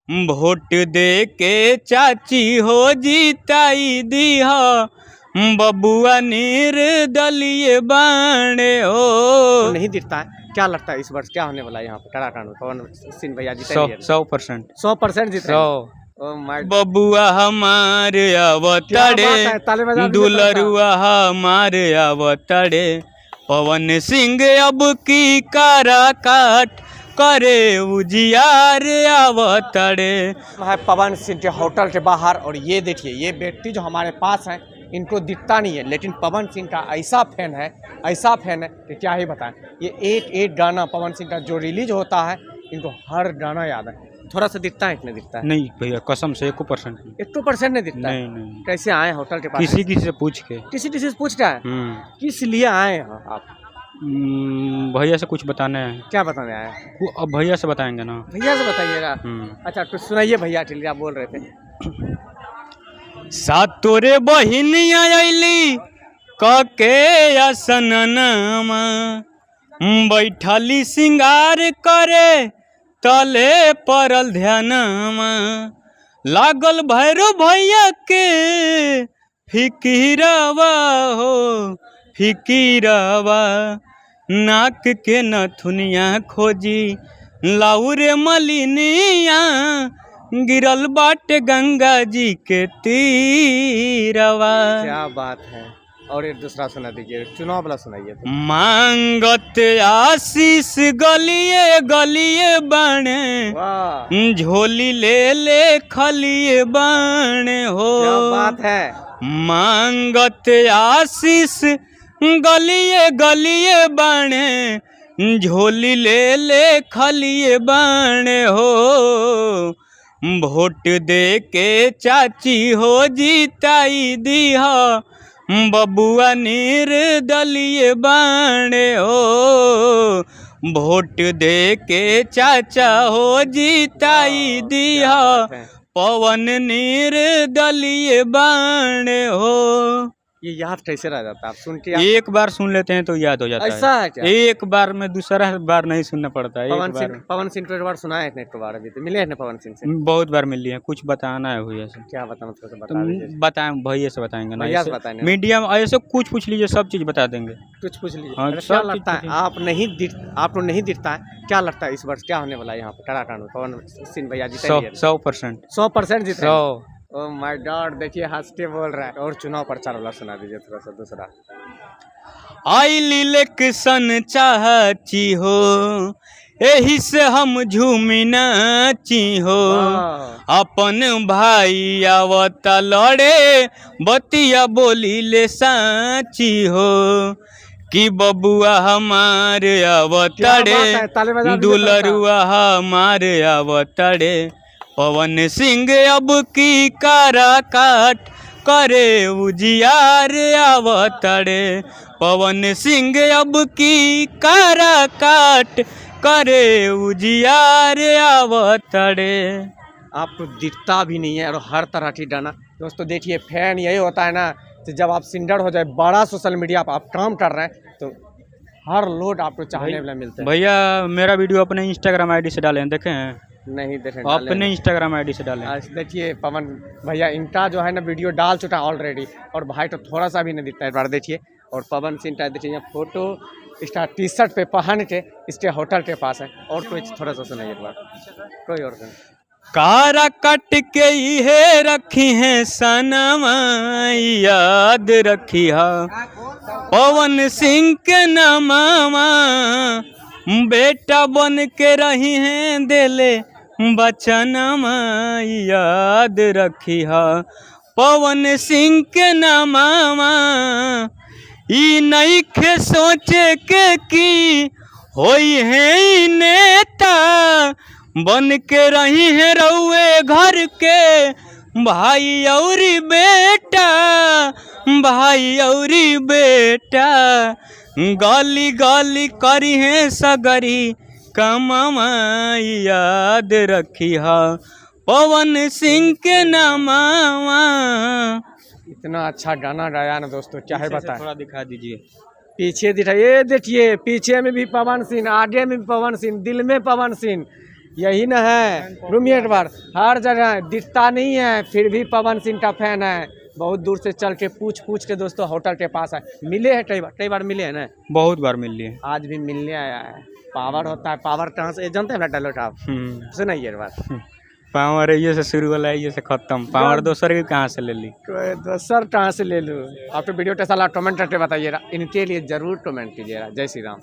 Vote दे के चाची हो जीताई दी हो बबुआ निर्दलीय बाणे हो। नहीं दिखता है। क्या लगता है इस वर्ष क्या होने वाला है यहाँ पे कराकांड में? पवन सिंह भैया जीते 100% 100% जीते। 100 बबुआ हमारे अवतड़े दुलरुआ हमारे अवतड़े पवन सिंह अब की काराकाट करे उजियार अवतड़े। पवन सिंह के होटल के बाहर, और ये देखिए ये व्यक्ति जो हमारे पास है इनको दिखता नहीं है, लेकिन पवन सिंह का ऐसा फैन है कि क्या ही बताएं। ये एक गाना पवन सिंह का जो रिलीज होता है इनको हर गाना याद है। थोड़ा सा दिखता है कि नहीं दिखता है? नहीं भैया कसम से 1% 1% नहीं दिखता है। नहीं। कैसे आए होटल के पास? किसी से पूछ के किसी से पूछ के आए? किस लिए आए हैं आप? भैया से कुछ बताना है। क्या बताने आए? अब भैया से बताएंगे ना। भैया से बताइएगा। अच्छा कुछ सुनाइए भैया, चलिए आप बोल रहे थे। सात तोरे बहिनिया अली कके असननमा बैठली सिंगार करे तले परल ध्यानमा लागल भैरो भैया के फिकीरवा हो फिकीरवा नाक के नथुनिया खोजी लाउरे मलिनिया गिरल बाटे गंगा जी के तीरवा। क्या बात है। और एक दूसरा सुना दीजिए, चुनाव वाला सुनाइए तो। मांगत आशीष गलिए गलिए बाणे झोली ले खलिए बाणे हो। क्या बात है। मांगत आशीष गलिए गलिए बाणे झोली ले खलिए बाणे हो वोट दे के चाची हो जीताई दी हो बबुआ निर्दलीय बाणे हो वोट दे के चाचा हो जीताई दी हो पवन निर्दलीय बाणे हो। ये याद कैसे रह जाता है? आप सुन के एक बार सुन लेते हैं तो याद हो जाता है। ऐसा है क्या? एक बार में दूसरा बार नहीं सुनना पड़ता है। पवन सिंह को एक बार सुना है एक बार, अभी तो मिले हैं पवन सिंह से? बहुत बार मिल लिए। कुछ बताना है भैया से। क्या बताना? बताएं भैया से बताएंगे ना। भैया से बताएंगे। मीडिया में ऐसे कुछ पूछ लीजिए, सब चीज बता देंगे। कुछ पूछ लीजिए। क्या लगता है आपको नहीं दिखता है? क्या लगता है इस वर्ष क्या होने वाला है यहाँ पे कराकांड में? पवन सिंह भैया जीते 100% 100% जीते। ओह माय गॉड, देखिए हंस के बोल रहा है। और चुनाव प्रचार वाला सुना दीजिए थोड़ा सा दूसरा। आई इलेक्शन चाहती हो यही से हम झूमी नाची हो अपन भाई आवता लड़े बतिया बोली ले साची हो कि बबुआ हमारे अवतड़े दुलरुआ हमारे अवतड़े पवन सिंह अब की काराकाट करे उजियार अवतड़े पवन सिंह अब की काराकाट करे उजियार अवतड़े। आपको दिखता भी नहीं है और हर तरह की गाना। दोस्तों देखिए फैन यही होता है ना, तो जब आप सिंगर हो जाए बड़ा सोशल मीडिया पर आप काम कर रहे हैं तो हर लोग आपको चाहने वाला मिलते हैं। भैया मेरा वीडियो अपने इंस्टाग्राम आईडी से डाले हैं, देखे हैं? नहीं देखे। अपने इंस्टाग्राम आईडी से डाले। देखिए पवन भैया इनका जो है ना वीडियो डाल चुका है ऑलरेडी, और भाई तो थोड़ा सा भी नहीं दिखता है। एक बार देखिए। और पवन सिंह का देखिए फोटो इसका टी शर्ट पे पहन के इसके होटल के पास है। और कोई थोड़ा सा सुनाइए एक बार, कोई और सुन। कारा कट के ये रखी है सनमा याद रखी है पवन सिंह के नामा बेटा बन के रही हैं दिले बचनमा याद रखी है पवन सिंह के नामा ई नहीं खे सोचे के की होई है नेता बन के रही है रउए घर के भाई औरी बेटा भाई औरी बेटा गाली गाली करी है सगरी कमामा याद रखी है पवन सिंह के नामा। इतना अच्छा गाना गाया ना दोस्तों, क्या है बताएं। थोड़ा दिखा दीजिए पीछे दिखाइए, देखिए पीछे में भी पवन सिंह, आगे में भी पवन सिंह, दिल में पवन सिंह। यही ना है, घूमिए एक बार, हर जगह दिखता नहीं है, फिर भी पवन सिंह का फैन है। बहुत दूर से चल के पूछ के दोस्तों होटल के पास है, मिले हैं कई बार मिले हैं ना, बहुत बार मिल लिए। आज भी मिलने आया है। पावर होता है, पावर कहाँ से जानते हैं ना डायलॉग आप, सुनाइए एक बार। पावर ये से शुरू वाला ये से खत्म, पावर दोसर के कहाँ से ले ली? कोई दोसर कहाँ से ले लूँ? आपको वीडियो कैसा लगा कमेंट करके बताइएगा, इनके लिए जरूर कमेंट कीजिएगा। जय श्री राम।